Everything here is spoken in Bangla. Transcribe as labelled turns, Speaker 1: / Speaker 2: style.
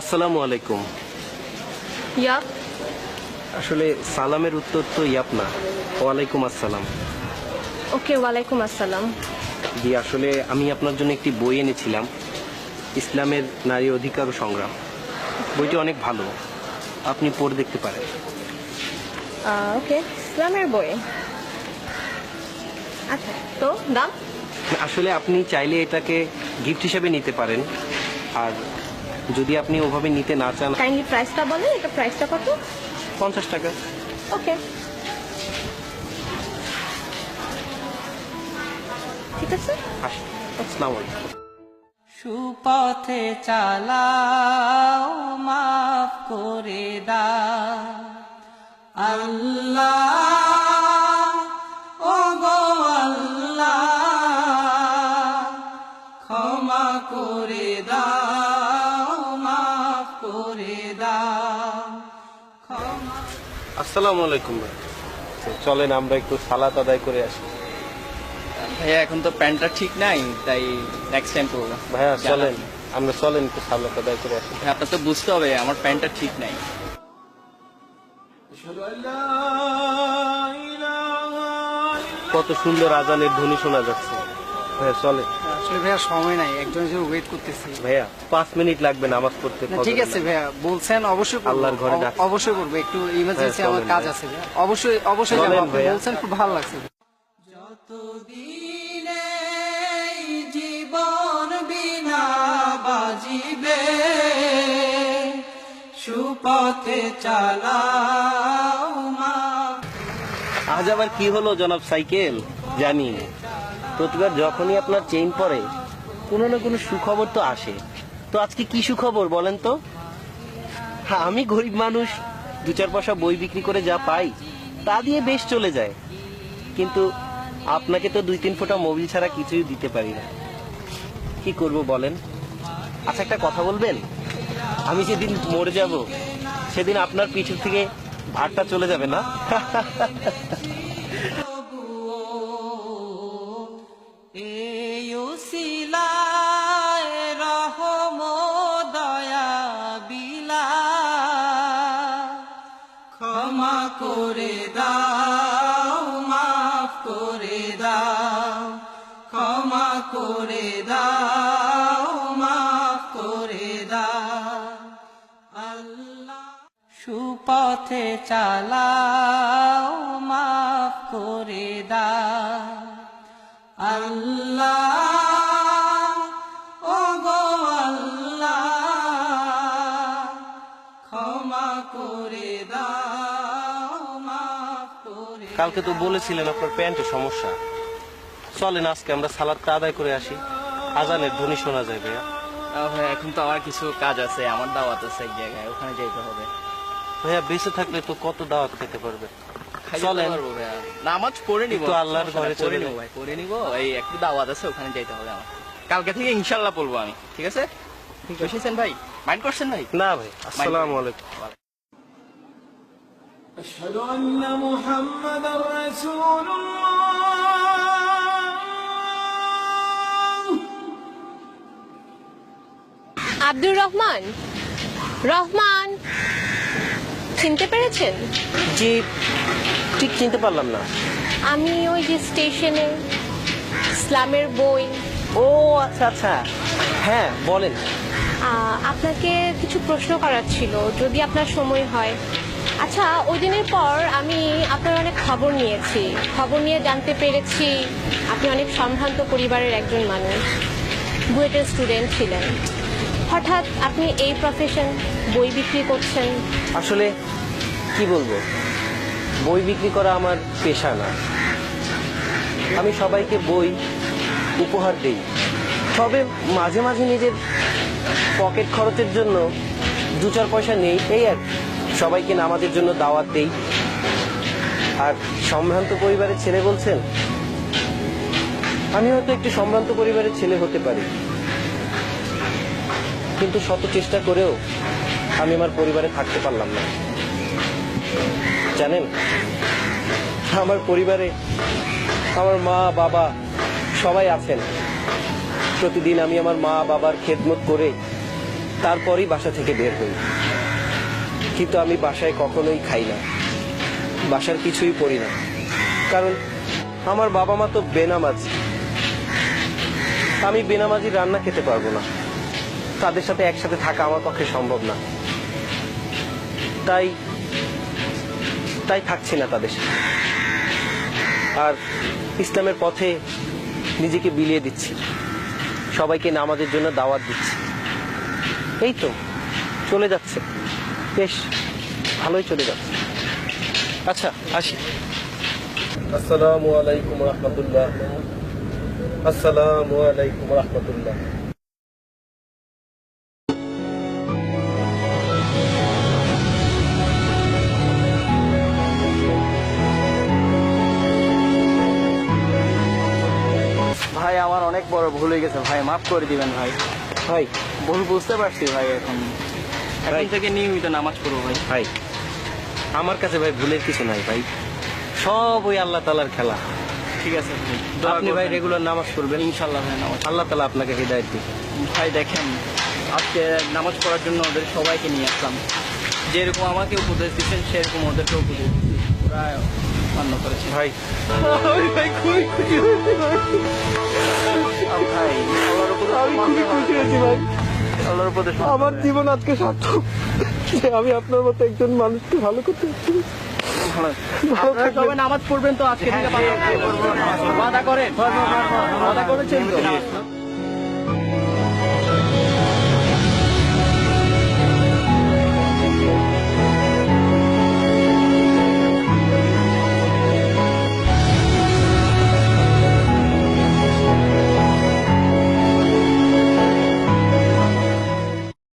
Speaker 1: আসসালামু আলাইকুম।
Speaker 2: ইয়াপ।
Speaker 1: আসলে সালামের উত্তর তো ইয়াপ না, ওয়ালাইকুম আসসালাম।
Speaker 2: ওকে, ওয়ালাইকুম আসসালাম।
Speaker 1: জি, আসলে আমি আপনার জন্য একটি বই এনেছিলাম, ইসলামের নারী অধিকার ও সংগ্রাম। বইটি অনেক ভালো, আপনি পড়ে দেখতে পারেন।
Speaker 2: ওকে, ইসলামের বই। আচ্ছা, তো দাম?
Speaker 1: আসলে আপনি চাইলে এটাকে গিফট হিসেবে নিতে পারেন, আর যদি আপনি ওভাবে নিতে না চান,
Speaker 2: কাইন্ডলি প্রাইসটা বলেন। এটা প্রাইসটা কত?
Speaker 1: 50 টাকা।
Speaker 2: ওকে, ঠিক আছে।
Speaker 1: আসসালামু আলাইকুম।
Speaker 3: সুপথে চালাও, মাফ করে দাও আল্লাহ, ও গো আল্লাহ, ক্ষমা করে দাও, মাফ করে দাও।
Speaker 1: আসসালামু আলাইকুম ভাই। চলেন আমরা একটু সালাত আদায় করে আসি।
Speaker 4: ভাইয়া এখন তো প্যান্টটা ঠিক নাই, তাই নেক্সট টাইম করবো।
Speaker 1: ভাইয়া চলেন, আমরা চলেন একটু সালাত আদায় করে আসি।
Speaker 4: আপনার তো বুঝতে হবে আমার প্যান্টটা ঠিক নাই।
Speaker 1: কত সুন্দর আজানের ধ্বনি শোনা যাচ্ছে। ভাইয়া চলে।
Speaker 3: আসলে ভাইয়া সময় নাই, একজন হিসেবে ওয়েট করতেছি।
Speaker 1: ভাইয়া 5 মিনিট লাগবে নামাজ পড়তে।
Speaker 3: ঠিক আছে ভাইয়া, বলছেন অবশ্যই করবো।
Speaker 1: আল্লাহর ঘরে ডাকছি।
Speaker 3: অবশ্যই করবো, একটু ইমার্জেন্সি
Speaker 1: হ্যাঁ,
Speaker 3: আমার
Speaker 1: চলেন
Speaker 3: কাজ
Speaker 1: ভাইয়া।
Speaker 3: আছে ভাইয়া। অবশ্যই অবশ্যই
Speaker 1: চলেন
Speaker 3: যাবো, আপনি
Speaker 1: ভাইয়া।
Speaker 3: বলছেন খুব ভালো লাগছে। যতদিনে জীবন বিনা বাজিবে, সুপথে চালাও মা।
Speaker 1: আজ আবার কি হলো জনাব সাইকেল? জানি প্রতিবার যখনই আপনার চেইন পরে কোনো না কোনো সুখবর তো আসে। তো আজকে কি সুখবর বলেন তো? হ্যাঁ, আমি গরিব মানুষ, 2-4 পয়সা বই বিক্রি করে যা পাই তা দিয়ে বেশ চলে যায়, কিন্তু আপনাকে তো 2-3 ফোঁটা মোবিল ছাড়া কিছুই দিতে পারি না। কি করব বলেন? আচ্ছা, একটা কথা বলবেন, আমি যেদিন মরে যাব সেদিন আপনার পিঠের থেকে ভারটা চলে যাবে না?
Speaker 3: এই উসিলায় রহম দয়া বিলা, ক্ষমা করে দাও, মাফ করে দাও, ক্ষমা করে দাও, মাফ করে দাও আল্লাহ। সুপথে চালাও, মাফ করে দাও আল্লাহ, ও গো আল্লাহ, ক্ষমা করে দাও, মাফ করে।
Speaker 1: কালকে তো বলেছিলেন আপনার প্যান্টে সমস্যা। চলেন আজকে আমরা সালাদটা আদায় করে আসি, আজানের ধ্বনি শোনা যায়। ভাইয়া
Speaker 4: ভাইয়া এখন তো আমার কিছু কাজ আছে, আমার দাওয়াত আছে এক জায়গায়, ওখানে যাইতে হবে।
Speaker 1: ভাইয়া বেঁচে থাকলে তো কত দাওয়াত খেতে পারবে।
Speaker 4: খাইতে
Speaker 1: চলেন।
Speaker 4: পারবো ভাইয়া, নামাজ পড়ে নিবো,
Speaker 1: একটু আল্লাহর
Speaker 4: সমস্যা নাই,
Speaker 1: ঘরে চলে
Speaker 4: পড়ে
Speaker 1: যাই।
Speaker 4: নিবো ভাই, পড়ে নিবো। এই একটু দাওয়াত আছে, ওখানে যাইতে হবে আমার। কালকে থেকে ইনশাল্লাহ পড়বো আমি, ঠিক আছে? বুঝেছেন ভাই? মাইন্ড করছেন ভাই?
Speaker 1: না ভাই, আসসালামু আলাইকুম।
Speaker 5: أشهد أن محمدا رسول الله.
Speaker 2: আব্দুর রহমান। রহমান, চিনতে পেরেছেন?
Speaker 1: জি, ঠিক চিনতে পারলাম না।
Speaker 2: আমি ওই যে স্টেশনে ইসলামের বই।
Speaker 1: ও আচ্ছা আচ্ছা, হ্যাঁ বলেন।
Speaker 2: আপনাকে কিছু প্রশ্ন করার ছিল, যদি আপনার সময় হয়। আচ্ছা, ওই দিনের পর আমি আপনার অনেক খবর নিয়েছি, খবর নিয়ে জানতে পেরেছি আপনি অনেক সম্ভ্রান্ত পরিবারের একজন মানুষ, বুয়েটের স্টুডেন্ট ছিলেন। হঠাৎ আপনি এই প্রফেশন, বই বিক্রি করছেন।
Speaker 1: আসলে কি বলবো, বই বিক্রি করা আমার পেশা না। আমি সবাইকে বই উপহার দেই, তবে মাঝে মাঝে নিজের পকেট খরচের জন্য 2-4 পয়সা নেই, এই আর কি। সবাইকে নামাজের জন্য দাওয়াত দেই। আর সম্ভ্রান্ত পরিবারের ছেলে বলছেন, আমি হয়তো একটু সম্ভ্রান্ত পরিবারের ছেলে হতে পারি, কিন্তু শত চেষ্টা করেও আমি আমার পরিবারে থাকতে পারলাম না। জানেন, আমার পরিবারে আমার মা বাবা সবাই আছেন। প্রতিদিন আমি আমার মা বাবার খেদমত করে তারপরই বাসা থেকে বের হই। কিন্তু আমি বাসায় কখনোই খাই না, বাসার কিছুই পড়ি না, কারণ আমার বাবা মা তো বেনামাজি। আমি বেনামাজি রান্না খেতে পারবো না, তাদের সাথে একসাথে থাকা আমার পক্ষে সম্ভব না। তাই তাই থাকছি না তাদের সাথে, আর ইসলামের পথে নিজেকে বিলিয়ে দিচ্ছি, সবাইকে নামাজের জন্য দাওয়াত দিচ্ছি। এই তো চলে যাচ্ছে, বেশ ভালোই চলে যাচ্ছে। আচ্ছা আসি। আসসালামু আলাইকুম রহমতুল্লাহ। আসসালামু আলাইকুম রহমতুল্লাহ।
Speaker 4: ভাই আমার অনেক বড় ভুল হয়ে গেছে ভাই, মাফ করে দিবেন ভাই।
Speaker 1: ভাই
Speaker 4: ভুল বুঝতে পারছি ভাই, এখন
Speaker 1: ভাই।
Speaker 4: থেকে নিয়মিত নামাজ পড়বো ভাই।
Speaker 1: ভাই আমার কাছে ভাই ভুলের কিছু নাই ভাই, সব ওই আল্লাহ তাআলার খেলা।
Speaker 4: ঠিক আছে ভাই,
Speaker 1: আপনি ভাই রেগুলার নামাজ পড়বেন,
Speaker 4: ইনশাল্লাহ ভাই নামাজ।
Speaker 1: আল্লাহ তাআলা আপনাকে হিদায়াত দিবে।
Speaker 4: ভাই দেখেন, আজকে নামাজ পড়ার জন্য ওদের সবাইকে নিয়ে আসলাম, যেরকম আমাকে উপদেশ দিচ্ছেন সেরকম ওদেরকে উপদেশ দিচ্ছি, ওরা মান্য করেছে।
Speaker 1: ভাই ভাই খুবই খুশি হয়েছি ভাই,
Speaker 4: ভাই আল্লাহর উপদেশ
Speaker 1: আমি খুবই খুশি হয়েছি ভাই।
Speaker 4: আল্লাহর উপদেশ
Speaker 1: আমার জীবন আজকে সার্থক যে আমি আপনার মতো একজন মানুষকে ভালো করতে পারছি।
Speaker 4: আপনারা সবাই নামাজ পড়বেন তো আজকে থেকে? ওয়াদা করেন, ওয়াদা করেছেন তো?